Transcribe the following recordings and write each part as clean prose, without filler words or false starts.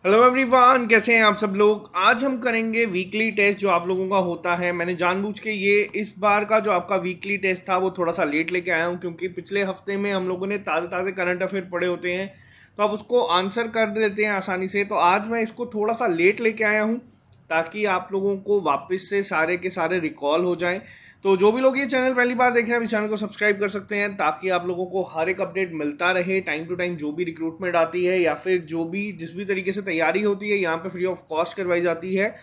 Hello everyone, कैसे हैं आप सब लोग। आज हम करेंगे वीकली टेस्ट जो आप लोगों का होता है। मैंने जानबूझ के ये इस बार का जो आपका वीकली टेस्ट था वो थोड़ा सा लेट लेके आया हूँ, क्योंकि पिछले हफ्ते में हम लोगों ने ताज़े ताज़े करंट अफेयर पढ़े होते हैं तो आप उसको आंसर कर देते हैं आसानी से। तो आज मैं इसको थोड़ा सा लेट लेके आया हूँ ताकि आप लोगों को वापस से सारे के सारे रिकॉल हो जाएं। तो जो भी लोग ये चैनल पहली बार देख रहे हैं, इस चैनल को सब्सक्राइब कर सकते हैं ताकि आप लोगों को हर एक अपडेट मिलता रहे टाइम टू टाइम। जो भी रिक्रूटमेंट आती है या फिर जो भी जिस भी तरीके से तैयारी होती है यहाँ पे फ्री ऑफ कॉस्ट करवाई जाती है।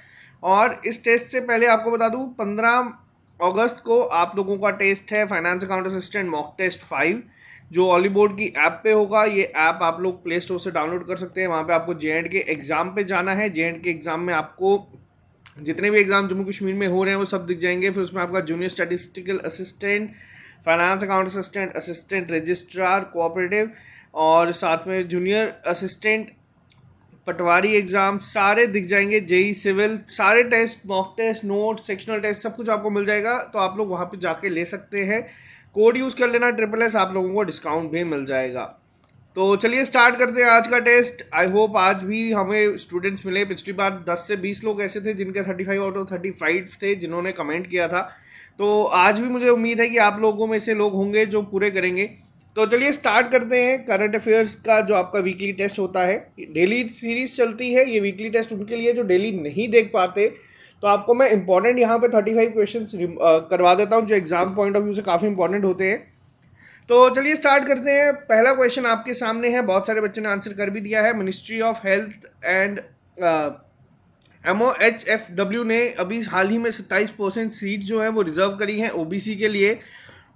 और इस टेस्ट से पहले आपको बता दूं, 15 अगस्त को आप लोगों का टेस्ट है finance account assistant mock test 5, जो ऑली बोर्ड की ऐप पे होगा। ये ऐप आप लोग प्ले स्टोर से डाउनलोड कर सकते हैं। वहाँ पे आपको जे के एग्ज़ाम पे जाना है। जे के एग्ज़ाम में आपको जितने भी एग्जाम जम्मू कश्मीर में हो रहे हैं वो सब दिख जाएंगे। फिर उसमें आपका junior statistical assistant, finance account assistant, assistant registrar cooperative और साथ में जूनियर असिस्टेंट पटवारी एग्जाम सारे दिख जाएंगे। जेई सिविल सारे test, mock test, note, sectional test सब कुछ आपको मिल जाएगा। तो आप लोग वहाँ पे जाके ले सकते हैं। कोड यूज़ कर लेना SSS, आप लोगों को डिस्काउंट भी मिल जाएगा। तो चलिए स्टार्ट करते हैं आज का टेस्ट। आई होप आज भी हमें स्टूडेंट्स मिले। पिछली बार 10 से 20 लोग ऐसे थे जिनके 35 आउट ऑफ 35 थे जिन्होंने कमेंट किया था। तो आज भी मुझे उम्मीद है कि आप लोगों में से लोग होंगे जो पूरे करेंगे। तो चलिए स्टार्ट करते हैं करंट अफेयर्स का जो आपका वीकली टेस्ट होता है। डेली सीरीज चलती है। ये वीकली टेस्ट उनके लिए जो डेली नहीं देख पाते। तो आपको मैं इंपॉर्टेंट यहाँ पे 35 क्वेश्चन करवा देता हूँ जो एग्जाम पॉइंट ऑफ व्यू से काफ़ी इंपॉर्टेंट होते हैं। तो चलिए स्टार्ट करते हैं। पहला क्वेश्चन आपके सामने है, बहुत सारे बच्चों ने आंसर कर भी दिया है। Ministry of health and MOHFW ने अभी हाल ही में 27% सीट जो है वो रिजर्व करी हैं ओबीसी के लिए,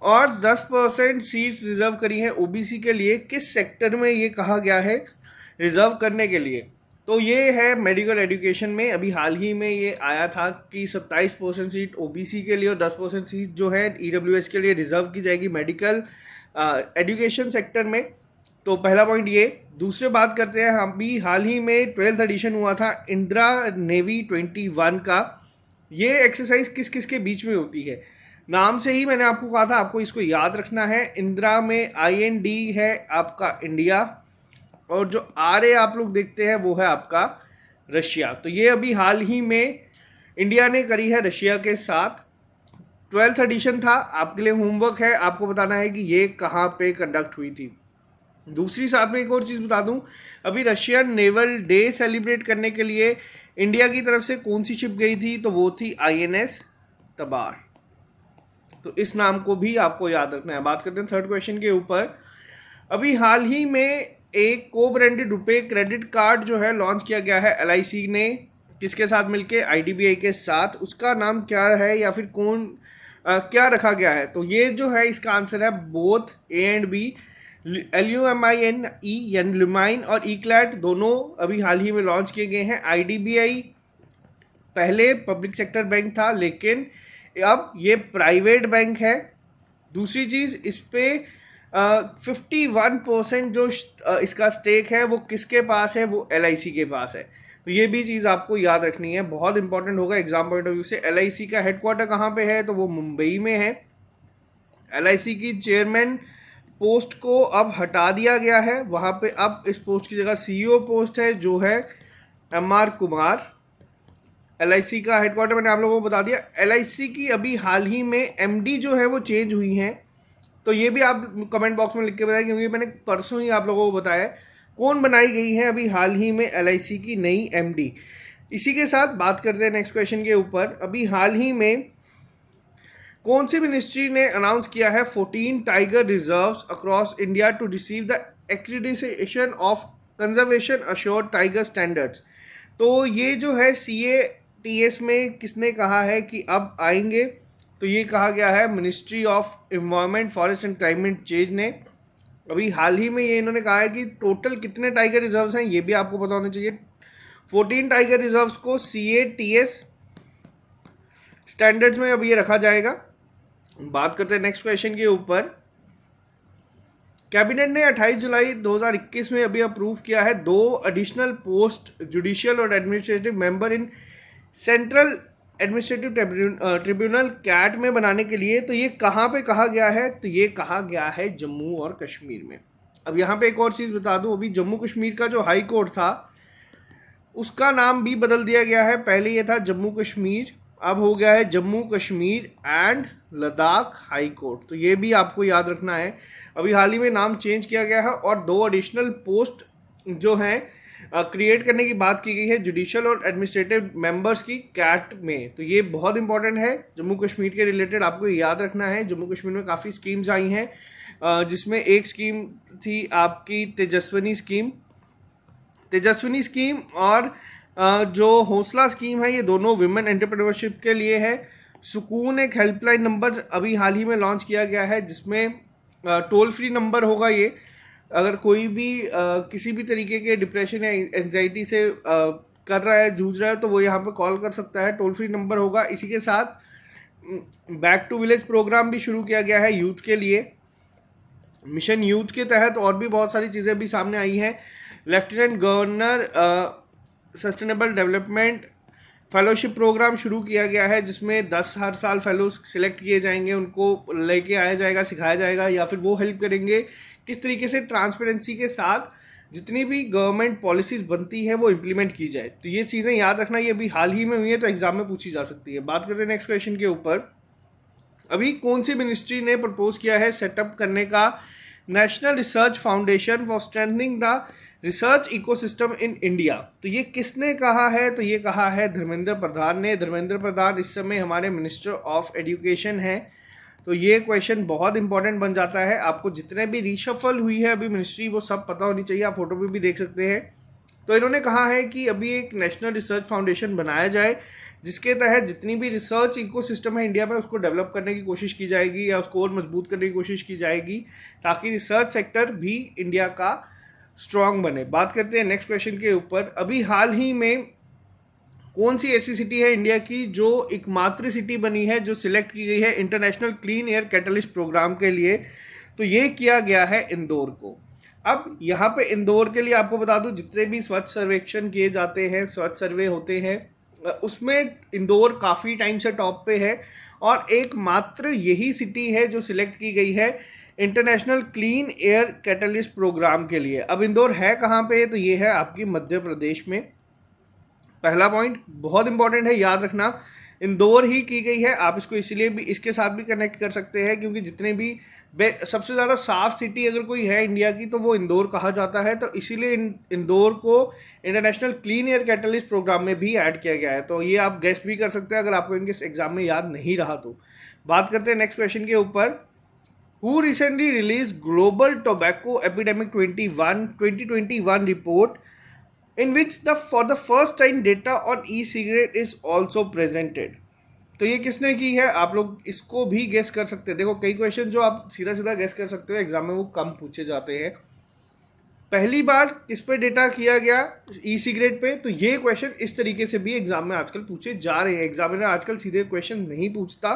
और 10% सीट्स रिजर्व करी हैं ओबीसी के लिए। किस सेक्टर में ये कहा गया है रिजर्व करने के लिए? तो ये है मेडिकल एजुकेशन में। अभी हाल ही में ये आया था कि 27% सीट ओबीसी के लिए और 10% सीट जो है EWS के लिए रिजर्व की जाएगी मेडिकल एजुकेशन सेक्टर में। तो पहला पॉइंट ये। दूसरे बात करते हैं, हम भी हाल ही में 12th एडिशन हुआ था इंदिरा नेवी 21 का। ये एक्सरसाइज किस किस के बीच में होती है? नाम से ही मैंने आपको कहा था आपको इसको याद रखना है। इंदिरा में IND है आपका इंडिया, और जो RA आप लोग देखते हैं वो है आपका रशिया। तो ये अभी हाल ही में इंडिया ने करी है रशिया के साथ। 12th एडिशन था। आपके लिए होमवर्क है, आपको बताना है कि ये कहाँ पे कंडक्ट हुई थी। दूसरी साथ में एक और चीज़ बता दूं, अभी रशियन नेवल डे सेलिब्रेट करने के लिए इंडिया की तरफ से कौन सी शिप गई थी? तो वो थी INS तबार। तो इस नाम को भी आपको याद रखना है। बात करते हैं थर्ड क्वेश्चन के ऊपर। अभी हाल ही में एक को ब्रांडेड रुपए क्रेडिट कार्ड जो है लॉन्च किया गया है LIC ने। किसके साथ मिलके? IDBI के साथ। उसका नाम क्या है या फिर कौन क्या रखा गया है? तो ये जो है इसका आंसर है both A and B। LUMINE यानी लुमाइन और इक्लैट दोनों अभी हाल ही में लॉन्च किए गए हैं। IDBI पहले पब्लिक सेक्टर बैंक था, लेकिन अब ये प्राइवेट बैंक है। दूसरी चीज़, इस पे 51% जो इसका स्टेक है वो किसके पास है? वो LIC के पास है। तो ये भी चीज़ आपको याद रखनी है, बहुत इंपॉर्टेंट होगा एग्जाम पॉइंट ऑफ व्यू से। LIC का हेडक्वार्टर कहाँ पे है? तो वो मुंबई में है। LIC की चेयरमैन पोस्ट को अब हटा दिया गया है। वहाँ पे अब इस पोस्ट की जगह CEO पोस्ट है जो है MR कुमार। LIC का हेडक्वार्टर मैंने आप लोगों को बता दिया। LIC की अभी हाल ही में MD जो है वो चेंज हुई हैं। तो ये भी आप कमेंट बॉक्स में लिख के बताएं, क्योंकि मैंने परसों ही आप लोगों को बताया कौन बनाई गई है अभी हाल ही में LIC की नई MD। इसी के साथ बात करते हैं नेक्स्ट क्वेश्चन के ऊपर। अभी हाल ही में कौन सी मिनिस्ट्री ने अनाउंस किया है 14 tiger reserves across India to receive the accreditation of conservation assured tiger standards? तो ये जो है CATS में किसने कहा है कि अब आएंगे? तो ये कहा गया है ministry of environment, forest and climate change ने। अभी हाल ही में ये इन्होंने कहा है कि टोटल कितने टाइगर रिजर्व्स हैं ये भी आपको पता होना चाहिए। 14 टाइगर रिजर्व्स को CATS स्टैंडर्ड्स में अब ये रखा जाएगा। बात करते हैं नेक्स्ट क्वेश्चन के ऊपर। कैबिनेट ने 28 जुलाई 2021 में अभी अप्रूव किया है 2 एडिशनल पोस्ट जुडिशियल और administrative member in central administrative tribunal CAT में बनाने के लिए। तो ये कहाँ पे कहा गया है? तो ये कहा गया है जम्मू और कश्मीर में। अब यहाँ पे एक और चीज़ बता दूँ, अभी जम्मू कश्मीर का जो हाई कोर्ट था उसका नाम भी बदल दिया गया है। पहले ये था जम्मू कश्मीर, अब हो गया है Jammu Kashmir and Ladakh high court. तो ये भी आपको याद रखना है। अभी हाल ही में नाम चेंज किया गया है और 2 एडिशनल पोस्ट जो हैं क्रिएट करने की बात की गई है जुडिशियल और एडमिनिस्ट्रेटिव मेंबर्स की कैट में। तो ये बहुत इंपॉर्टेंट है जम्मू कश्मीर के रिलेटेड, आपको याद रखना है। जम्मू कश्मीर में काफ़ी स्कीम्स आई हैं, जिसमें एक स्कीम थी आपकी तेजस्विनी स्कीम और जो हौसला स्कीम है, ये दोनों विमेन एंटरप्रेन्योरशिप के लिए है। सुकून एक हेल्पलाइन नंबर अभी हाल ही में लॉन्च किया गया है, जिसमें टोल फ्री नंबर होगा ये। अगर कोई भी किसी भी तरीके के डिप्रेशन या एंजाइटी से कर रहा है, जूझ रहा है, तो वो यहाँ पे कॉल कर सकता है, टोल फ्री नंबर होगा। इसी के साथ बैक टू विलेज प्रोग्राम भी शुरू किया गया है यूथ के लिए, मिशन यूथ के तहत। और भी बहुत सारी चीज़ें भी सामने आई हैं। Lieutenant governor sustainable development fellowship programme शुरू किया गया है, जिसमें 10 हर साल फेलोज सिलेक्ट किए जाएंगे, उनको लेके आया जाएगा, सिखाया जाएगा, या फिर वो हेल्प करेंगे किस तरीके से ट्रांसपेरेंसी के साथ जितनी भी गवर्नमेंट पॉलिसीज़ बनती है वो इम्प्लीमेंट की जाए। तो ये चीज़ें याद रखना, ये अभी हाल ही में हुई है, तो एग्जाम में पूछी जा सकती है। बात करते हैं नेक्स्ट क्वेश्चन के ऊपर। अभी कौन सी मिनिस्ट्री ने प्रपोज किया है सेटअप करने का national research foundation for strengthening the research ecosystem in India? तो ये किसने कहा है? तो ये कहा है धर्मेंद्र प्रधान ने। धर्मेंद्र प्रधान इस समय हमारे मिनिस्टर ऑफ एजुकेशन हैं। तो ये क्वेश्चन बहुत इंपॉर्टेंट बन जाता है। आपको जितने भी रिशफल हुई है अभी मिनिस्ट्री, वो सब पता होनी चाहिए, आप फोटो पे भी देख सकते हैं। तो इन्होंने कहा है कि अभी एक नेशनल रिसर्च फाउंडेशन बनाया जाए, जिसके तहत जितनी भी रिसर्च इकोसिस्टम है इंडिया में, उसको डेवलप करने की कोशिश की जाएगी या उसको और मजबूत करने की कोशिश की जाएगी, ताकि रिसर्च सेक्टर भी इंडिया का स्ट्रॉन्ग बने। बात करते हैं नेक्स्ट क्वेश्चन के ऊपर। अभी हाल ही में कौन सी ऐसी सिटी है इंडिया की जो एकमात्र सिटी बनी है जो सिलेक्ट की गई है international clean air catalyst programme के लिए? तो ये किया गया है इंदौर को। अब यहाँ पे इंदौर के लिए आपको बता दूं, जितने भी स्वच्छ सर्वेक्षण किए जाते हैं, स्वच्छ सर्वे होते हैं, उसमें इंदौर काफ़ी टाइम से टॉप पे है और एकमात्र यही सिटी है जो सिलेक्ट की गई है international clean air catalyst programme के लिए। अब इंदौर है कहाँ पे? तो ये है आपकी मध्य प्रदेश में। पहला पॉइंट बहुत इंपॉर्टेंट है, याद रखना, इंदौर ही की गई है। आप इसको इसीलिए भी इसके साथ भी कनेक्ट कर सकते हैं क्योंकि जितने भी सबसे ज़्यादा साफ सिटी अगर कोई है इंडिया की तो वो इंदौर कहा जाता है। तो इसीलिए इंदौर को international clean air catalyst programme में भी ऐड किया गया है। तो ये आप गेस भी कर सकते हैं अगर आपको इनके एग्जाम में याद नहीं रहा तो। बात करते हैं नेक्स्ट क्वेश्चन के ऊपर। Who recently release global tobacco epidemic 2021 report in which for the first time data on e-cigarette is also presented? तो ये किसने की है? आप लोग इसको भी गेस कर सकते हैं। देखो, कई क्वेश्चन जो आप सीधा सीधा गेस कर सकते हो एग्जाम में वो कम पूछे जाते हैं। पहली बार किस पे डेटा किया गया? ई सिगरेट पे। तो ये क्वेश्चन इस तरीके से भी एग्जाम में आजकल पूछे जा रहे हैं। एग्जामिनर आजकल सीधे क्वेश्चन नहीं पूछता,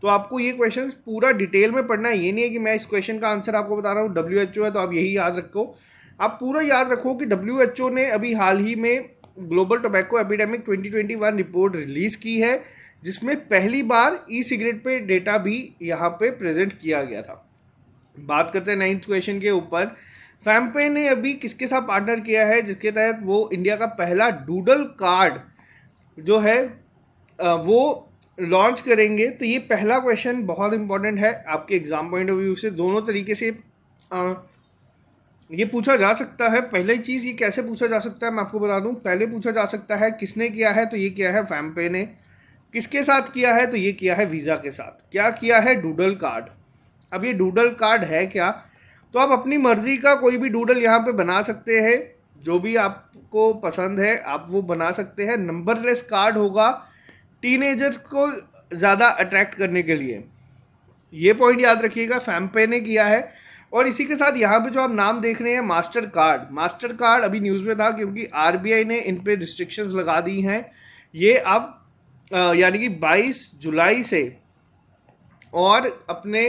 तो आपको ये क्वेश्चन पूरा डिटेल में पढ़ना है। ये नहीं है कि मैं इस क्वेश्चन का आंसर आपको बता रहा हूँ, WHO है तो आप यही याद रखो। आप पूरा याद रखो कि WHO ने अभी हाल ही में global tobacco epidemic 2021 report release की है, जिसमें पहली बार ई सिगरेट पे डेटा भी यहाँ पे प्रेजेंट किया गया था। बात करते हैं 9th क्वेश्चन के ऊपर। फैम्पे ने अभी किसके साथ पार्टनर किया है जिसके तहत वो इंडिया का पहला डूडल कार्ड जो है वो लॉन्च करेंगे? तो ये पहला क्वेश्चन बहुत इंपॉर्टेंट है आपके एग्जाम पॉइंट ऑफ व्यू से। दोनों तरीके से ये पूछा जा सकता है। पहली चीज़, ये कैसे पूछा जा सकता है मैं आपको बता दूं। पहले पूछा जा सकता है किसने किया है, तो ये किया है फैम्पे ने। किसके साथ किया है? तो ये किया है वीज़ा के साथ। क्या किया है? Doodle card. अब ये डूडल कार्ड है क्या? तो आप अपनी मर्जी का कोई भी डूडल यहाँ पे बना सकते हैं, जो भी आपको पसंद है आप वो बना सकते हैं। नंबरलेस कार्ड होगा टीनेजर्स को ज़्यादा अट्रैक्ट करने के लिए। ये पॉइंट याद रखिएगा, फैम्पे ने किया है। और इसी के साथ यहाँ पे जो आप नाम देख रहे हैं मास्टर कार्ड अभी न्यूज़ में था क्योंकि RBI ने इन पे रिस्ट्रिक्शंस लगा दी हैं। ये अब यानी कि 22 जुलाई से और अपने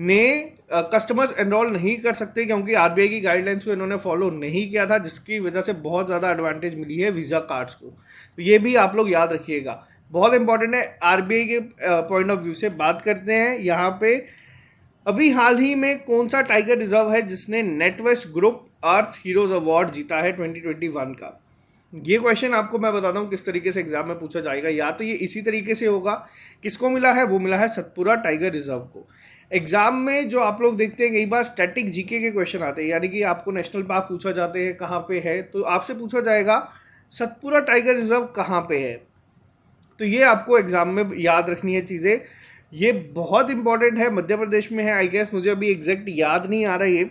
नए कस्टमर्स एनरोल नहीं कर सकते क्योंकि RBI की गाइडलाइंस को इन्होंने फॉलो नहीं किया था, जिसकी वजह से बहुत ज़्यादा एडवांटेज मिली है वीज़ा कार्ड्स को। तो ये भी आप लोग याद रखिएगा, बहुत इंपॉर्टेंट है। RBI के पॉइंट ऑफ व्यू से बात करते हैं यहाँ पे। अभी हाल ही में कौन सा टाइगर रिजर्व है जिसने नेटवेस्ट ग्रुप अर्थ हीरोज अवार्ड जीता है 2021 का? ये क्वेश्चन आपको मैं बताता हूँ किस तरीके से एग्जाम में पूछा जाएगा। या तो ये इसी तरीके से होगा, किसको मिला है, वो मिला है सतपुरा टाइगर रिजर्व को। एग्जाम में जो आप लोग देखते हैं कई बार स्टैटिक जीके के क्वेश्चन आते हैं, यानी कि आपको नेशनल पार्क पूछा जाते हैं कहाँ पे है, तो आपसे पूछा जाएगा सतपुरा टाइगर रिजर्व कहाँ पे है। तो ये आपको एग्जाम में याद रखनी है चीज़ें, ये बहुत इंपॉर्टेंट है। मध्य प्रदेश में है आई गेस, मुझे अभी एग्जैक्ट याद नहीं आ रहा ये।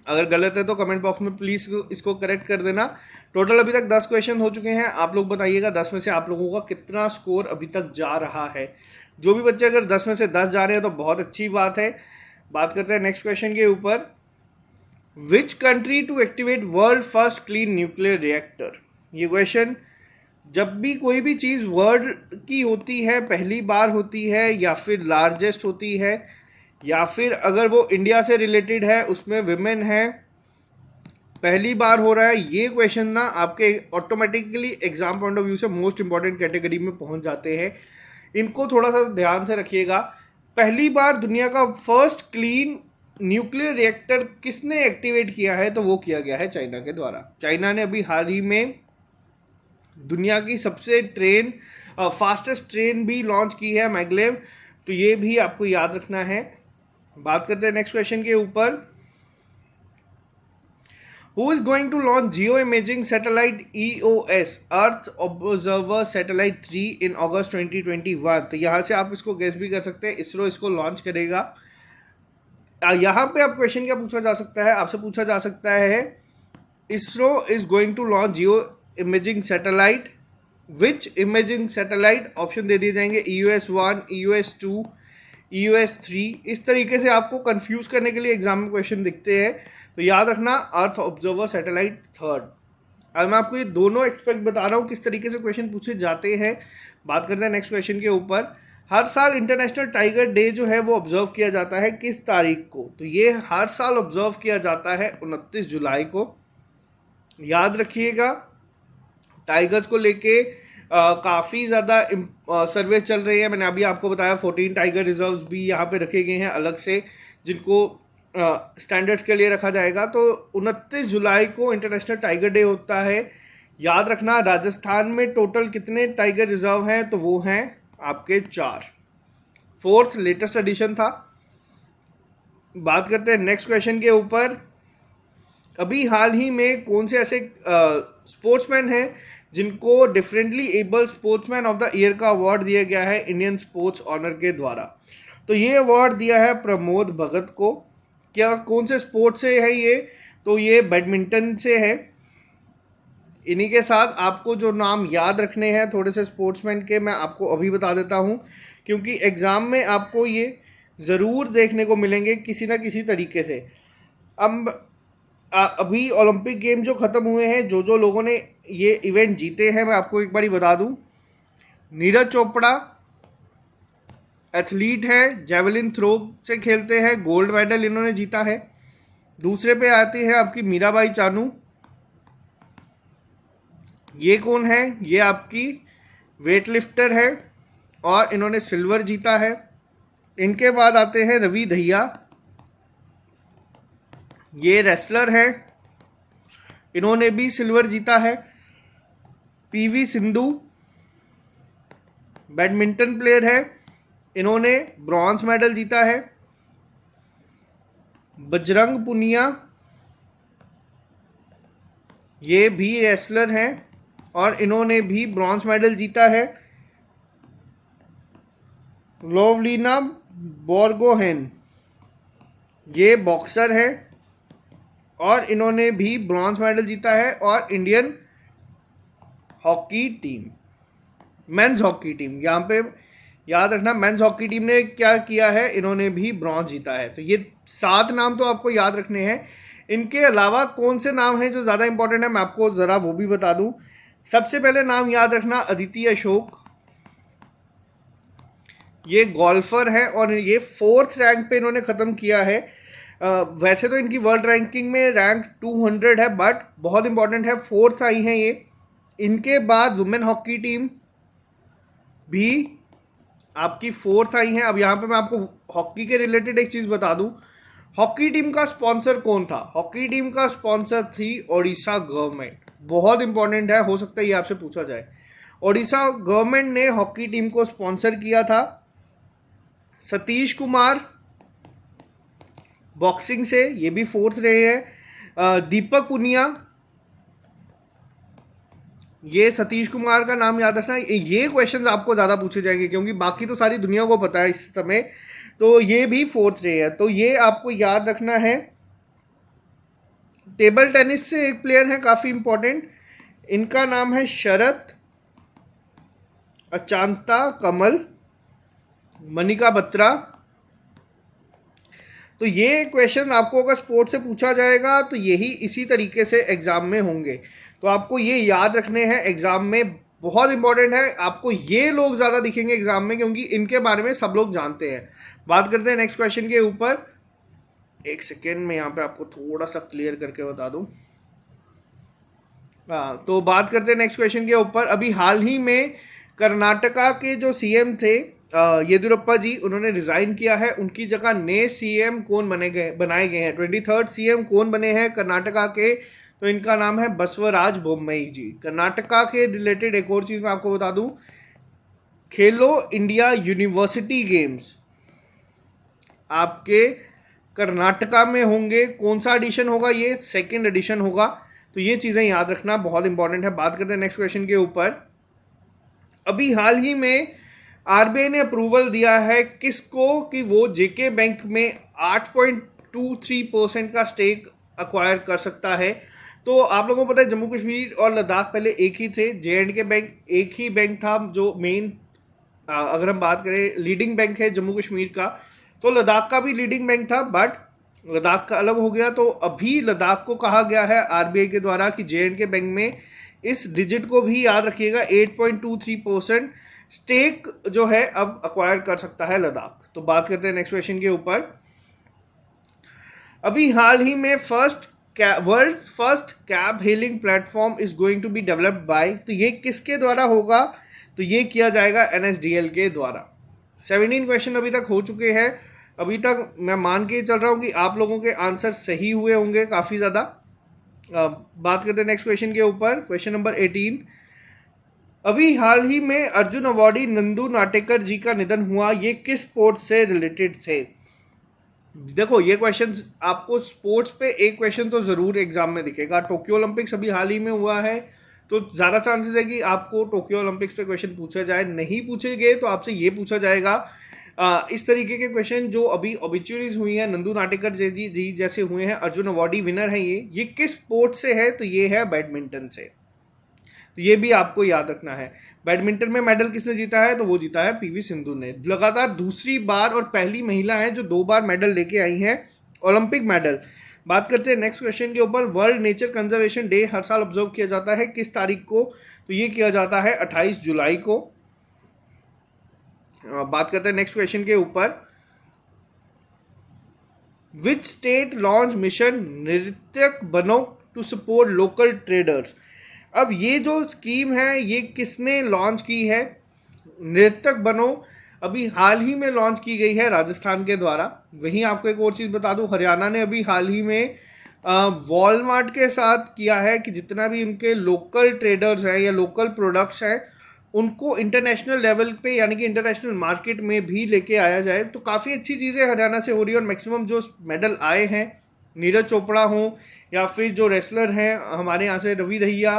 अगर गलत है तो कमेंट बॉक्स में प्लीज़ इसको करेक्ट कर देना। टोटल अभी तक 10 क्वेश्चन हो चुके हैं। आप लोग बताइएगा 10 में से आप लोगों का कितना स्कोर अभी तक जा रहा है। जो भी बच्चे अगर 10 में से 10 जा रहे हैं तो बहुत अच्छी बात है। बात करते हैं नेक्स्ट क्वेश्चन के ऊपर। Which country to activate world first clean nuclear reactor. ये क्वेश्चन, जब भी कोई भी चीज़ वर्ल्ड की होती है, पहली बार होती है, या फिर लार्जेस्ट होती है, या फिर अगर वो इंडिया से रिलेटेड है, उसमें विमेन है, पहली बार हो रहा है, ये क्वेश्चन ना आपके automatically exam point of view से मोस्ट इंपॉर्टेंट कैटेगरी में पहुंच जाते हैं। इनको थोड़ा सा ध्यान से रखिएगा। पहली बार दुनिया का फर्स्ट क्लीन न्यूक्लियर रिएक्टर किसने एक्टिवेट किया है, तो वो किया गया है चाइना के द्वारा। चाइना ने अभी हाल ही में दुनिया की सबसे फास्टेस्ट ट्रेन भी लॉन्च की है, मैग्लेव। तो ये भी आपको याद रखना है। बात करते हैं नेक्स्ट क्वेश्चन के ऊपर। Who is going to launch geo-imaging satellite EOS Earth Observer Satellite 3 in August 2021? तो यहाँ से आप इसको गेस भी कर सकते हैं, इसरो इसको लॉन्च करेगा। यहाँ पे आप क्वेश्चन क्या पूछा जा सकता है, आपसे पूछा जा सकता है ISRO is going to launch geo imaging satellite, which imaging satellite, option दे दिए जाएंगे EOS 1, EOS 2, EOS 3। इस तरीके से आपको कंफ्यूज करने के लिए एग्जाम में क्वेश्चन दिखते हैं, तो याद रखना अर्थ ऑब्जर्वर सैटेलाइट 3। अब मैं आपको ये दोनों एक्सपेक्ट बता रहा हूँ किस तरीके से क्वेश्चन पूछे जाते हैं। बात करते हैं नेक्स्ट क्वेश्चन के ऊपर। हर साल इंटरनेशनल टाइगर डे जो है वो ऑब्जर्व किया जाता है किस तारीख को, तो ये हर साल ऑब्जर्व किया जाता है 29 जुलाई को। याद रखिएगा, टाइगर्स को लेके काफ़ी ज़्यादा सर्वे चल रही है। मैंने अभी आपको बताया 14 टाइगर रिजर्व्स भी यहाँ पे रखे गए हैं अलग से, जिनको स्टैंडर्ड्स के लिए रखा जाएगा। तो 29 जुलाई को इंटरनेशनल टाइगर डे होता है। याद रखना, राजस्थान में टोटल कितने टाइगर रिजर्व हैं, तो वो हैं आपके 4। 4th लेटेस्ट एडिशन था। बात करते हैं नेक्स्ट क्वेश्चन के ऊपर। अभी हाल ही में कौन से ऐसे स्पोर्ट्समैन हैं जिनको differently able sportsman of the year का अवार्ड दिया गया है इंडियन स्पोर्ट्स ऑनर के द्वारा। तो ये अवार्ड दिया है प्रमोद भगत को। क्या कौन से स्पोर्ट से है ये, तो ये बैडमिंटन से है। इन्हीं के साथ आपको जो नाम याद रखने हैं थोड़े से स्पोर्ट्समैन के, मैं आपको अभी बता देता हूँ, क्योंकि एग्ज़ाम में आपको ये ज़रूर देखने को मिलेंगे किसी ना किसी तरीके से। अब अभी ओलंपिक गेम जो ख़त्म हुए हैं, जो लोगों ने ये इवेंट जीते हैं, मैं आपको एक बारी बता दूं। नीरज चोपड़ा एथलीट है, जेवलिन थ्रो से खेलते हैं, गोल्ड मेडल इन्होंने जीता है। दूसरे पे आती है आपकी मीराबाई चानू। ये कौन है, ये आपकी वेट लिफ्टर है और इन्होंने सिल्वर जीता है। इनके बाद आते हैं रवि दहिया, ये रेसलर है, इन्होंने भी सिल्वर जीता है। PV सिंधु बैडमिंटन प्लेयर है, इन्होंने ब्रॉन्ज मेडल जीता है। बजरंग पुनिया, ये भी रेसलर हैं और इन्होंने भी ब्रॉन्ज मेडल जीता है। लोवलीना बोर्गोहेन, ये बॉक्सर है और इन्होंने भी ब्रॉन्ज मेडल जीता है। और Indian hockey team, men's hockey team, यहाँ पे याद रखना मेंस हॉकी टीम ने क्या किया है, इन्होंने भी ब्रॉन्ज जीता है। तो ये 7 नाम तो आपको याद रखने हैं। इनके अलावा कौन से नाम हैं जो ज़्यादा इंपॉर्टेंट है, मैं आपको ज़रा वो भी बता दूं। सबसे पहले नाम याद रखना अदिति अशोक, ये गोल्फर है और ये 4th रैंक पे इन्होंने ख़त्म किया है। वैसे तो इनकी वर्ल्ड रैंकिंग में रैंक 200 है, बट बहुत इंपॉर्टेंट है, 4th आई हैं ये। इनके बाद वुमेन हॉकी टीम भी आपकी 4th आई हैं। अब यहाँ पे मैं आपको हॉकी के रिलेटेड एक चीज़ बता दूं, हॉकी टीम का स्पॉन्सर कौन था। हॉकी टीम का स्पॉन्सर थी ओडिशा गवर्नमेंट। बहुत इंपॉर्टेंट है, हो सकता है ये आपसे पूछा जाए। ओडिशा गवर्नमेंट ने हॉकी टीम को स्पॉन्सर किया था। सतीश कुमार बॉक्सिंग से, ये भी फोर्थ रहे हैं। दीपक पुनिया, ये सतीश कुमार का नाम याद रखना। ये क्वेश्चंस आपको ज़्यादा पूछे जाएंगे क्योंकि बाकी तो सारी दुनिया को पता है इस समय, तो ये भी फोर्थ रहे हैं, तो ये आपको याद रखना है। टेबल टेनिस से एक प्लेयर है काफ़ी इंपॉर्टेंट, इनका नाम है शरत अचांता कमल मनिका बत्रा। तो ये क्वेश्चन आपको अगर स्पोर्ट्स से पूछा जाएगा तो यही इसी तरीके से एग्जाम में होंगे, तो आपको ये याद रखने हैं एग्जाम में, बहुत इंपॉर्टेंट है। आपको ये लोग ज़्यादा दिखेंगे एग्जाम में क्योंकि इनके बारे में सब लोग जानते हैं। बात करते हैं नेक्स्ट क्वेश्चन के ऊपर। एक सेकेंड में यहाँ पे आपको थोड़ा सा क्लियर करके बता दूं। तो बात करते हैं नेक्स्ट क्वेश्चन के ऊपर। अभी हाल ही में कर्नाटका के जो सीएम थे येदियुरप्पा जी, उन्होंने रिजाइन किया है। उनकी जगह नए सीएम कौन बनाए गए हैं? 23rd सीएम कौन बने हैं कर्नाटका के? तो इनका नाम है बसवराज बोम्मई जी। कर्नाटका के रिलेटेड एक और चीज़ मैं आपको बता दूं, खेलो इंडिया यूनिवर्सिटी गेम्स आपके कर्नाटका में होंगे। कौन सा एडिशन होगा? ये 2nd एडिशन होगा, तो ये चीज़ें याद रखना बहुत इंपॉर्टेंट है। बात करते हैं नेक्स्ट क्वेश्चन के ऊपर। अभी हाल ही में आरबीआई ने अप्रूवल दिया है किसको कि वो जेके बैंक में 8.23% का स्टेक अक्वायर कर सकता है। तो आप लोगों को पता है जम्मू कश्मीर और लद्दाख पहले एक ही थे, जे.एंड.के बैंक एक ही बैंक था जो मेन, अगर हम बात करें लीडिंग बैंक है जम्मू कश्मीर का, तो लद्दाख का भी लीडिंग बैंक था, बट लद्दाख का अलग हो गया। तो अभी लद्दाख को कहा गया है आरबीआई के द्वारा कि जे.एंड.के बैंक में इस डिजिट को भी याद रखिएगा, 8.23% स्टेक जो है अब अक्वायर कर सकता है लद्दाख। तो बात करते हैं नेक्स्ट क्वेश्चन के ऊपर। अभी हाल ही में world first cab hailing platform is going to be developed by, तो ये किसके द्वारा होगा? तो ये किया जाएगा एनएसडीएल के द्वारा। 17 क्वेश्चन अभी तक हो चुके हैं। अभी तक मैं मान के चल रहा हूँ कि आप लोगों के आंसर सही हुए होंगे काफ़ी ज़्यादा। बात करते हैं नेक्स्ट क्वेश्चन के ऊपर। Question number 18। अभी हाल ही में अर्जुन अवार्डी नंदू नाटेकर जी का निधन हुआ, ये किस स्पोर्ट से रिलेटेड थे? देखो ये क्वेश्चन आपको स्पोर्ट्स पे एक क्वेश्चन तो ज़रूर एग्जाम में दिखेगा। टोक्यो ओलंपिक्स अभी हाल ही में हुआ है, तो ज़्यादा चांसेस है कि आपको टोक्यो ओलंपिक्स पे क्वेश्चन पूछा जाए। नहीं पूछे गए तो आपसे ये पूछा जाएगा। इस तरीके के क्वेश्चन जो अभी ऑबिचुरीज हुई हैं, नंदू नाटेकर जी जैसे हुए हैं, अर्जुन अवार्डी विनर है, ये किस स्पोर्ट से है? तो ये है बैडमिंटन से। तो ये भी आपको याद रखना है। बैडमिंटन में मेडल किसने जीता है? तो वो जीता है पीवी सिंधु ने। लगातार दूसरी बार और पहली महिला है जो 2 बार मेडल लेके आई हैं, ओलंपिक मेडल। बात करते हैं नेक्स्ट क्वेश्चन के ऊपर। वर्ल्ड नेचर कंजर्वेशन डे हर साल ऑब्जर्व किया जाता है किस तारीख को? तो ये किया जाता है 28 जुलाई को। बात करते हैं नेक्स्ट क्वेश्चन के ऊपर। विच स्टेट लॉन्च मिशन नृत्यक बनो टू सपोर्ट लोकल ट्रेडर्स? अब ये जो स्कीम है ये किसने लॉन्च की है? नृत्यक बनो अभी हाल ही में लॉन्च की गई है राजस्थान के द्वारा। वहीं आपको एक और चीज़ बता दूं, हरियाणा ने अभी हाल ही में वॉलमार्ट के साथ किया है कि जितना भी उनके लोकल ट्रेडर्स हैं या लोकल प्रोडक्ट्स हैं उनको इंटरनेशनल लेवल पे यानी कि इंटरनेशनल मार्केट में भी लेके आया जाए। तो काफ़ी अच्छी चीज़ें हरियाणा से हो रही है और मैक्सिमम जो मेडल आए हैं, नीरज चोपड़ा हो या फिर जो रेसलर हैं हमारे यहाँ से रवि दहिया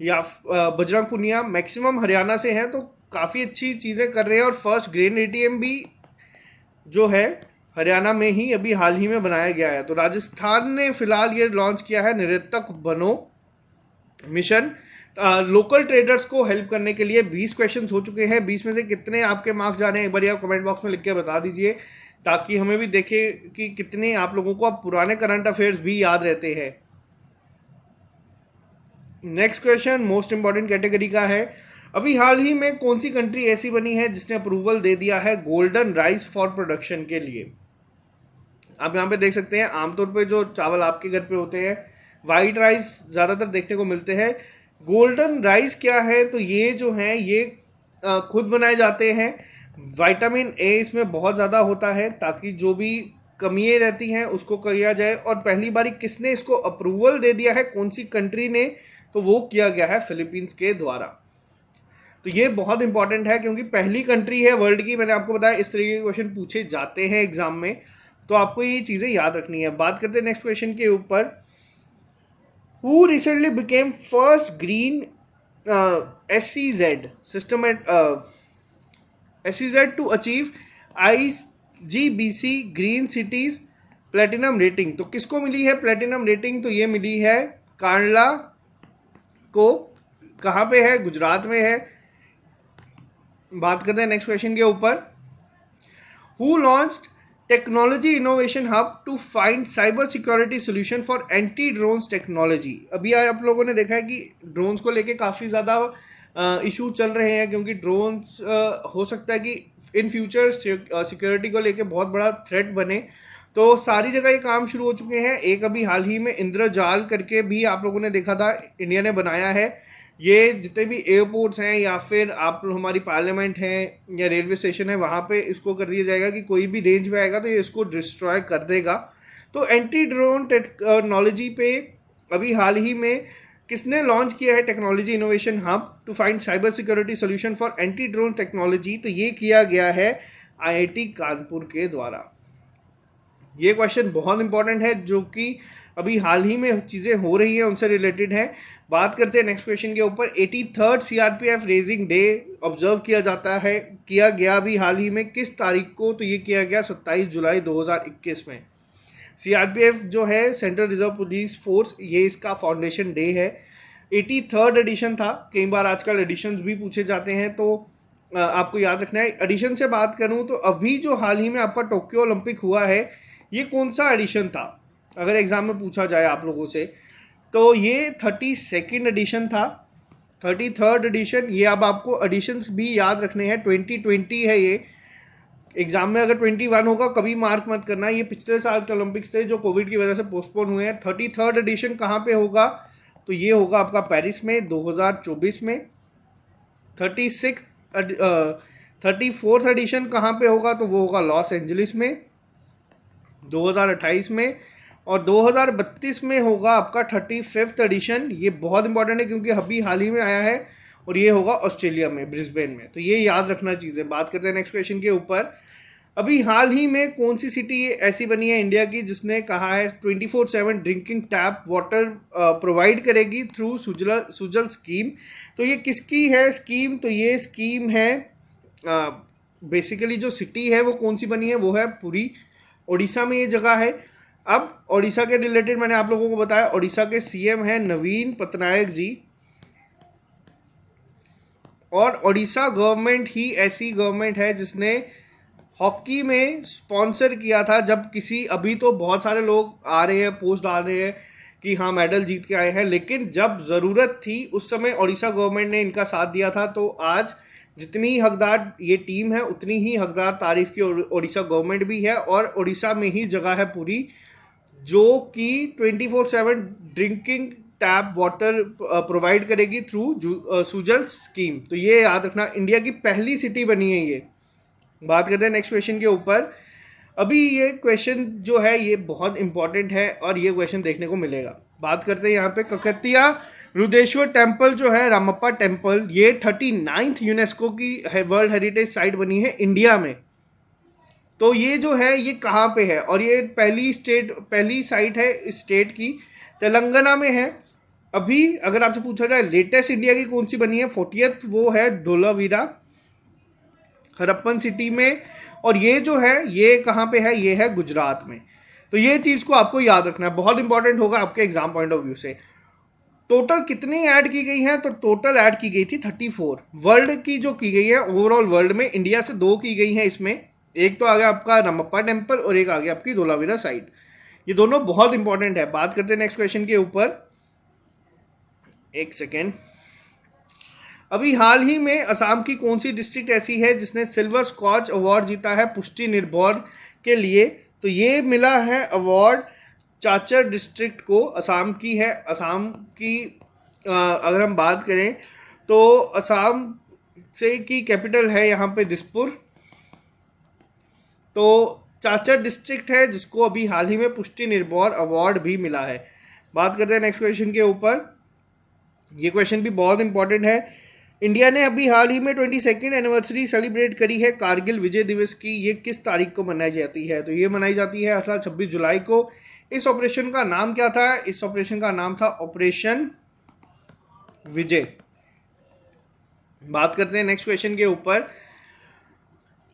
या बजरंग पुनिया, मैक्सिमम हरियाणा से हैं, तो काफ़ी अच्छी चीज़ें कर रहे हैं। और फर्स्ट ग्रेन एटीएम भी जो है हरियाणा में ही अभी हाल ही में बनाया गया है। तो राजस्थान ने फिलहाल ये लॉन्च किया है नृत्यक बनो मिशन, लोकल ट्रेडर्स को हेल्प करने के लिए। 20 क्वेश्चन हो चुके हैं, 20 में से कितने आपके मार्क्स जा रहे हैं एक बार आप कमेंट बॉक्स में लिख के बता दीजिए, ताकि हमें भी देखे कि कितने आप लोगों को अब पुराने करंट अफेयर्स भी याद रहते हैं। Next question most important category का है। अभी हाल ही में कौन सी कंट्री ऐसी बनी है जिसने अप्रूवल दे दिया है गोल्डन राइस फॉर प्रोडक्शन के लिए? आप यहाँ पे देख सकते हैं, आमतौर पे जो चावल आपके घर पे होते हैं वाइट राइस ज़्यादातर देखने को मिलते हैं। गोल्डन राइस क्या है? तो ये जो है ये खुद बनाए जाते हैं। विटामिन ए इसमें बहुत ज़्यादा होता है ताकि जो भी कमियाँ रहती हैं उसको किया जाए। और पहली बारी किसने इसको अप्रूवल दे दिया है, कौन सी कंट्री ने? तो वो किया गया है फिलीपींस के द्वारा। तो ये बहुत इंपॉर्टेंट है क्योंकि पहली कंट्री है वर्ल्ड की, मैंने आपको बताया इस तरीके के क्वेश्चन पूछे जाते हैं एग्जाम में, तो आपको ये चीज़ें याद रखनी है। बात करते हैं नेक्स्ट क्वेश्चन के ऊपर। Who recently became first green SEZ system at SEZ to achieve IGBC green cities platinum rating. तो किसको मिली है प्लेटिनम रेटिंग? तो ये मिली है कांडला को। कहाँ पे है? गुजरात में है। बात करते हैं नेक्स्ट क्वेश्चन के ऊपर। Who launched technology innovation hub to find cyber security solution for anti drones technology. अभी आप लोगों ने देखा है कि ड्रोन्स को लेके काफ़ी ज़्यादा इशू चल रहे हैं, क्योंकि ड्रोन्स हो सकता है कि इन फ्यूचर सिक्योरिटी को लेके बहुत बड़ा थ्रेट बने। तो सारी जगह ये काम शुरू हो चुके हैं। एक अभी हाल ही में इंद्रजाल करके भी आप लोगों ने देखा था, इंडिया ने बनाया है। ये जितने भी एयरपोर्ट्स हैं या फिर आप हमारी पार्लियामेंट है या रेलवे स्टेशन है, वहाँ पे इसको कर दिया जाएगा कि कोई भी रेंज में आएगा तो ये इसको डिस्ट्रॉय कर देगा। तो एंटी ड्रोन टेक्नोलॉजी पे अभी हाल ही में किसने लॉन्च किया है technology innovation hub to find cyber security solution for anti drone technology? तो ये किया गया है IIT कानपुर के द्वारा। ये क्वेश्चन बहुत इंपॉर्टेंट है, जो कि अभी हाल ही में चीज़ें हो रही हैं उनसे रिलेटेड है। बात करते हैं नेक्स्ट क्वेश्चन के ऊपर। 83rd CRPF raising day observe किया जाता है, किया गया भी हाल ही में किस तारीख को? तो ये किया गया 27 जुलाई 2021 में। CRPF जो है सेंट्रल रिजर्व पुलिस फोर्स, ये इसका फाउंडेशन डे है। 83rd एडिशन था। कई बार आजकल एडिशंस भी पूछे जाते हैं, तो आपको याद रखना है। एडिशन से बात करूं तो अभी जो हाल ही में आपका टोक्यो ओलंपिक हुआ है, ये कौन सा एडिशन था अगर एग्जाम में पूछा जाए आप लोगों से? तो ये 32nd एडिशन था। 33rd एडिशन, ये अब आपको एडिशंस भी याद रखने हैं। 2020 है ये। एग्जाम में अगर 21 होगा कभी मार्क मत करना, ये पिछले साल के ओलंपिक्स थे जो कोविड की वजह से पोस्टपोन हुए हैं। 33rd एडिशन कहाँ पे होगा? तो ये होगा आपका पेरिस में 2024 में। 34th एडिशन कहाँ पे होगा? तो वो होगा लॉस एंजलिस में 2028 में। और 2032 में होगा आपका 35th एडिशन। ये बहुत इंपॉर्टेंट है क्योंकि अभी हाल ही में आया है, और ये होगा ऑस्ट्रेलिया में, ब्रिस्बेन में। तो ये याद रखना चीज़ें। बात करते हैं नेक्स्ट क्वेश्चन के ऊपर। अभी हाल ही में कौन सी सिटी ऐसी बनी है इंडिया की जिसने कहा है 24/7 ड्रिंकिंग टैप वाटर प्रोवाइड करेगी थ्रू सुजल स्कीम? तो ये किसकी है स्कीम? तो ये स्कीम है बेसिकली जो सिटी है वो कौन सी बनी है, वो है पुरी, उड़ीसा में ये जगह है। अब उड़ीसा के रिलेटेड मैंने आप लोगों को बताया, उड़ीसा के CM है नवीन पटनायक जी, और उड़ीसा गवर्नमेंट ही ऐसी गवर्नमेंट है जिसने हॉकी में स्पॉन्सर किया था। जब किसी, अभी तो बहुत सारे लोग आ रहे हैं पोस्ट डाल रहे हैं कि हाँ मेडल जीत के आए हैं, लेकिन जब ज़रूरत थी उस समय उड़ीसा गवर्नमेंट ने इनका साथ दिया था। तो आज जितनी हकदार ये टीम है उतनी ही हकदार तारीफ की उड़ीसा गवर्नमेंट भी है। और उड़ीसा में ही जगह है पूरी जो कि 24/7 ड्रिंकिंग टैप वाटर प्रोवाइड करेगी थ्रू सुजल स्कीम। तो ये याद रखना, इंडिया की पहली सिटी बनी है ये। बात करते हैं नेक्स्ट क्वेश्चन के ऊपर। अभी ये क्वेश्चन जो है ये बहुत इंपॉर्टेंट है और ये क्वेश्चन देखने को मिलेगा। बात करते हैं यहाँ पे ककतिया रुद्रेश्वर टेम्पल जो है, रामप्पा टेम्पल, ये 39th यूनेस्को की वर्ल्ड हेरिटेज साइट बनी है इंडिया में। तो ये जो है ये कहाँ पे है? और ये पहली साइट है इस स्टेट की, तेलंगाना में है। अभी अगर आपसे पूछा जाए लेटेस्ट इंडिया की कौन सी बनी है 40th, वो है धोलावीरा हरप्पन सिटी में। और ये जो है ये कहाँ पे है? ये है गुजरात में। तो ये चीज़ को आपको याद रखना है, बहुत इंपॉर्टेंट होगा आपके एग्जाम पॉइंट ऑफ व्यू से। टोटल कितनी ऐड की गई है? तो टोटल ऐड की गई थी 34 वर्ल्ड की जो की गई है ओवरऑल वर्ल्ड में। इंडिया से 2 की गई है इसमें, एक तो आ गया आपका रामप्पा टेम्पल और एक आ गया आपकी धोलावीरा साइट। ये दोनों बहुत इंपॉर्टेंट है। बात करते हैं नेक्स्ट क्वेश्चन के ऊपर, एक सेकेंड। अभी हाल ही में असम की कौन सी डिस्ट्रिक्ट ऐसी है जिसने सिल्वर स्कॉच अवार्ड जीता है पुष्टि निर्भर के लिए? तो ये मिला है अवार्ड चाचर डिस्ट्रिक्ट को, असम की है। असम की अगर हम बात करें तो असम से की कैपिटल है यहाँ पे दिसपुर। तो चाचर डिस्ट्रिक्ट है जिसको अभी हाल ही में पुष्टि निर्भर अवार्ड भी मिला है। बात करते हैं नेक्स्ट क्वेश्चन के ऊपर। ये क्वेश्चन भी बहुत इंपॉर्टेंट है। इंडिया ने अभी हाल ही में 22वीं एनिवर्सरी सेलिब्रेट करी है कारगिल विजय दिवस की। ये किस तारीख को मनाई जाती है? तो ये मनाई जाती है हर साल 26 जुलाई को। इस ऑपरेशन का नाम क्या था? इस ऑपरेशन का नाम था ऑपरेशन विजय। बात करते हैं नेक्स्ट क्वेश्चन के ऊपर।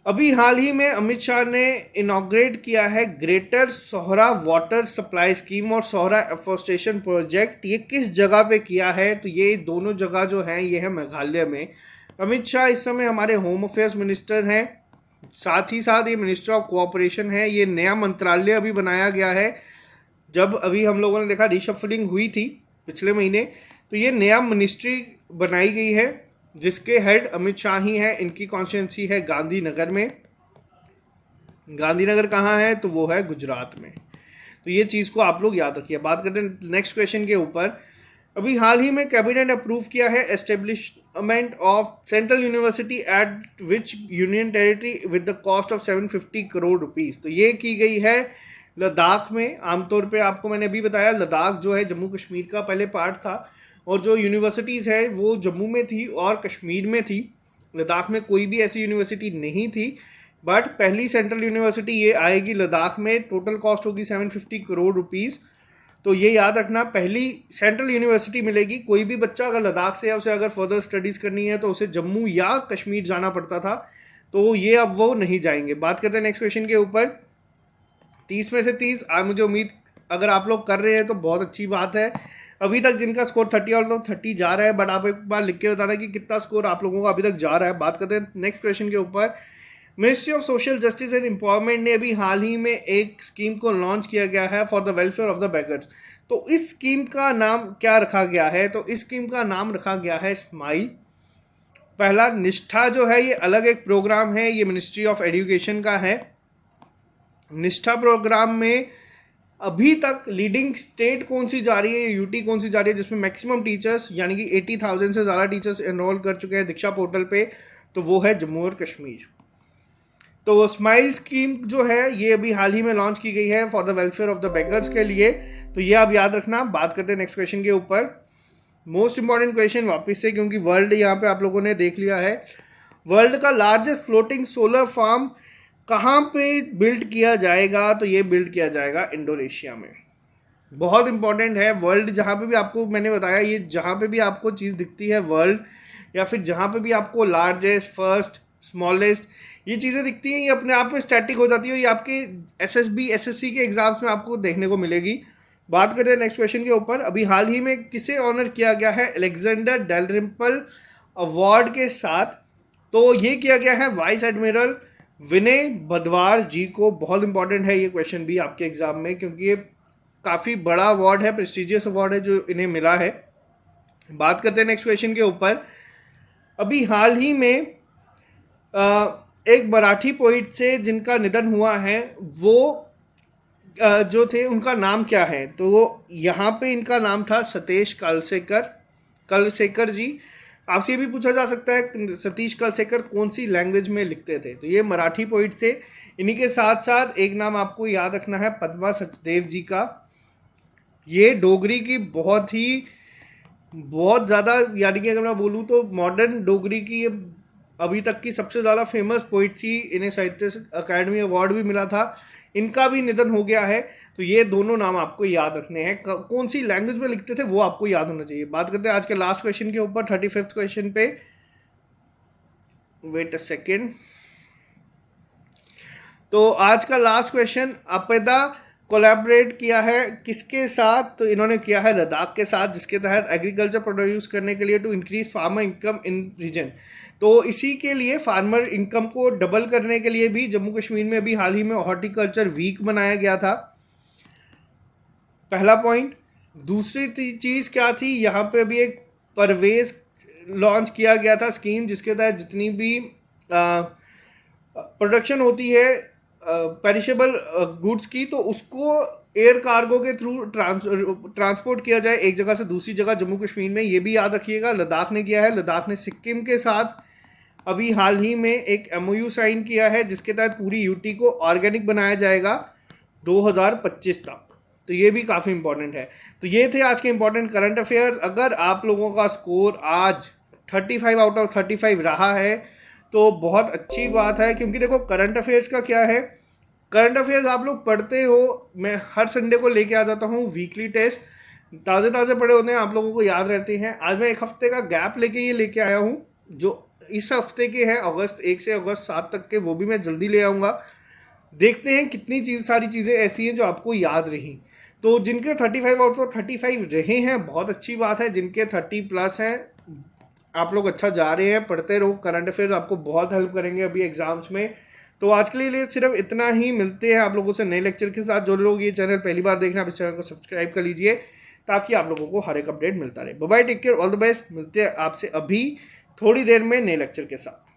अभी हाल ही में अमित शाह ने इनॉग्रेट किया है greater Sohra water supply scheme और सोहरा एफोरेस्टेशन प्रोजेक्ट। ये किस जगह पे किया है? तो ये दोनों जगह जो हैं ये है मेघालय में। अमित शाह इस समय हमारे होम अफेयर्स मिनिस्टर हैं, साथ ही साथ ये मिनिस्टर ऑफ कोऑपरेशन है। ये नया मंत्रालय अभी बनाया गया है। जब अभी हम लोगों ने देखा रिशफलिंग हुई थी पिछले महीने, तो ये नया मिनिस्ट्री बनाई गई है जिसके हेड अमित शाह ही हैं। इनकी कॉन्स्टिट्यूंसी है गांधीनगर में। गांधीनगर कहाँ है? तो वो है गुजरात में। तो ये चीज़ को आप लोग याद रखिए। बात करते हैं नेक्स्ट क्वेश्चन के ऊपर। अभी हाल ही में कैबिनेट अप्रूव किया है establishment of central university eight which union territory with the cost of 750 crore rupees. तो ये की गई है लद्दाख में। आमतौर पे आपको मैंने अभी बताया लद्दाख जो है जम्मू कश्मीर का पहले पार्ट था और जो यूनिवर्सिटीज़ है वो जम्मू में थी और कश्मीर में थी। लद्दाख में कोई भी ऐसी यूनिवर्सिटी नहीं थी, बट पहली सेंट्रल यूनिवर्सिटी ये आएगी लद्दाख में। टोटल कॉस्ट होगी 750 करोड़ रुपीज़। तो ये याद रखना, पहली सेंट्रल यूनिवर्सिटी मिलेगी। कोई भी बच्चा अगर लद्दाख से या उसे अगर फर्दर स्टडीज़ करनी है तो उसे जम्मू या कश्मीर जाना पड़ता था, तो ये अब वो नहीं जाएंगे। बात करते हैं नेक्स्ट क्वेश्चन के ऊपर। 30 में से 30 आज मुझे उम्मीद अगर आप लोग कर रहे हैं तो बहुत अच्छी बात है। अभी तक जिनका स्कोर 30 और लोग 30 जा रहा है, बट आप एक बार लिख के बताना कि कितना स्कोर आप लोगों का अभी तक जा रहा है। बात करते हैं नेक्स्ट क्वेश्चन के ऊपर। Ministry of social justice and empowerment ने अभी हाल ही में एक स्कीम को लॉन्च किया गया है for the welfare of the beggars. तो इस स्कीम का नाम क्या रखा गया है? तो इस स्कीम का नाम रखा गया है स्माइल। पहला निष्ठा जो है ये अलग एक प्रोग्राम है, ये मिनिस्ट्री ऑफ एजुकेशन का है। निष्ठा प्रोग्राम में अभी तक लीडिंग स्टेट कौन सी जा रही है? यूटी कौन सी जा रही है जिसमें मैक्सिमम टीचर्स यानी कि 80,000 से ज़्यादा टीचर्स एनरोल कर चुके हैं दीक्षा पोर्टल पे, तो वो है जम्मू और कश्मीर। तो स्माइल स्कीम जो है ये अभी हाल ही में लॉन्च की गई है for the welfare of the beggars के लिए। तो ये आप याद रखना। बात करते हैं नेक्स्ट क्वेश्चन के ऊपर। मोस्ट इंपॉर्टेंट क्वेश्चन वापस से, क्योंकि वर्ल्ड यहाँ पे आप लोगों ने देख लिया है। वर्ल्ड का लार्जेस्ट फ्लोटिंग सोलर फार्म कहाँ पे बिल्ड किया जाएगा? तो ये बिल्ड किया जाएगा इंडोनेशिया में। बहुत इंपॉर्टेंट है। वर्ल्ड जहाँ पे भी आपको मैंने बताया, ये जहाँ पे भी आपको चीज़ दिखती है वर्ल्ड, या फिर जहाँ पे भी आपको लार्जेस्ट, फर्स्ट, स्मॉलेस्ट ये चीज़ें दिखती हैं, ये अपने आप में स्टैटिक हो जाती है और ये आपके एसएसबी एसएससी के एग्जाम्स में आपको देखने को मिलेगी। बात करते हैं नेक्स्ट क्वेश्चन के ऊपर। अभी हाल ही में किसे ऑनर किया गया है अलेक्जेंडर डेलरिम्पल अवार्ड के साथ? तो ये किया गया है वाइस एडमिरल विनय बदवार जी को। बहुत इंपॉर्टेंट है ये क्वेश्चन भी आपके एग्जाम में, क्योंकि ये काफ़ी बड़ा अवार्ड है, प्रेस्टिजियस अवार्ड है जो इन्हें मिला है। बात करते हैं नेक्स्ट क्वेश्चन के ऊपर। अभी हाल ही में एक मराठी पोइट से जिनका निधन हुआ है, वो जो थे उनका नाम क्या है? तो यहाँ पे इनका नाम था सतीश कलसेकर जी। आपसे ये भी पूछा जा सकता है सतीश कलसेकर कौन सी लैंग्वेज में लिखते थे? तो ये मराठी पोइट थे। इन्हीं के साथ साथ एक नाम आपको याद रखना है पद्मा सचदेव जी का। ये डोगरी की बहुत ज़्यादा, यानी कि अगर मैं बोलूँ तो मॉडर्न डोगरी की ये अभी तक की सबसे ज़्यादा फेमस पोइट थी। इन्हें साहित्य अकादमी अवार्ड भी मिला था। इनका भी निधन हो गया है। तो ये दोनों नाम आपको याद रखने हैं। कौन सी लैंग्वेज में लिखते थे वो आपको याद होना चाहिए। बात करते हैं आज के लास्ट क्वेश्चन के ऊपर, 35th क्वेश्चन पे। Wait a second. तो आज का लास्ट क्वेश्चन, अपेदा कोलैबोरेट किया है किसके साथ? तो इन्होंने किया है लद्दाख के साथ, जिसके तहत एग्रीकल्चर प्रोड्यूस करने के लिए to increase farmer income in region. तो इसी के लिए फार्मर इनकम को डबल करने के लिए भी जम्मू कश्मीर में अभी हाल ही में हॉर्टिकल्चर वीक मनाया गया था। पहला पॉइंट। दूसरी चीज़ क्या थी? यहाँ पे अभी एक परवेज लॉन्च किया गया था स्कीम, जिसके तहत जितनी भी प्रोडक्शन होती है पेरिशेबल गुड्स की, तो उसको एयर कार्गो के थ्रू ट्रांसपोर्ट किया जाए एक जगह से दूसरी जगह जम्मू कश्मीर में। ये भी याद रखिएगा। लद्दाख ने किया है। लद्दाख ने सिक्किम के साथ अभी हाल ही में एक MOU साइन किया है, जिसके तहत पूरी यूटी को ऑर्गेनिक बनाया जाएगा 2025 तक। तो ये भी काफ़ी इंपॉर्टेंट है। तो ये थे आज के इंपॉर्टेंट करंट अफेयर्स। अगर आप लोगों का स्कोर आज 35 आउट ऑफ 35 रहा है तो बहुत अच्छी बात है, क्योंकि देखो करंट अफेयर्स का क्या है, करंट अफेयर्स आप लोग पढ़ते हो, मैं हर संडे को लेके आ जाता हूँ वीकली टेस्ट, ताज़े ताज़े पढ़े होते हैं, आप लोगों को याद रहते हैं। आज मैं एक हफ्ते का गैप लेके ये लेके आया हूँ, जो इस हफ्ते के हैं अगस्त 1 से अगस्त 7 तक के, वो भी मैं जल्दी ले आऊँगा। देखते हैं कितनी सारी चीज़ें ऐसी हैं जो आपको याद रही। तो जिनके 35 आउट ऑफ 35 रहे हैं बहुत अच्छी बात है, जिनके 30+ हैं आप लोग अच्छा जा रहे हैं, पढ़ते रहो। करंट अफेयर्स आपको बहुत हेल्प करेंगे अभी एग्जाम्स में। तो आज के लिए सिर्फ इतना ही, मिलते हैं आप लोगों से नए लेक्चर के साथ। जो लोग ये चैनल पहली बार देख रहे हैं आप इस चैनल को सब्सक्राइब कर लीजिए ताकि आप लोगों को हर एक अपडेट मिलता रहे। Bye bye, take care, all the best. मिलते हैं आपसे अभी थोड़ी देर में नए लेक्चर के साथ।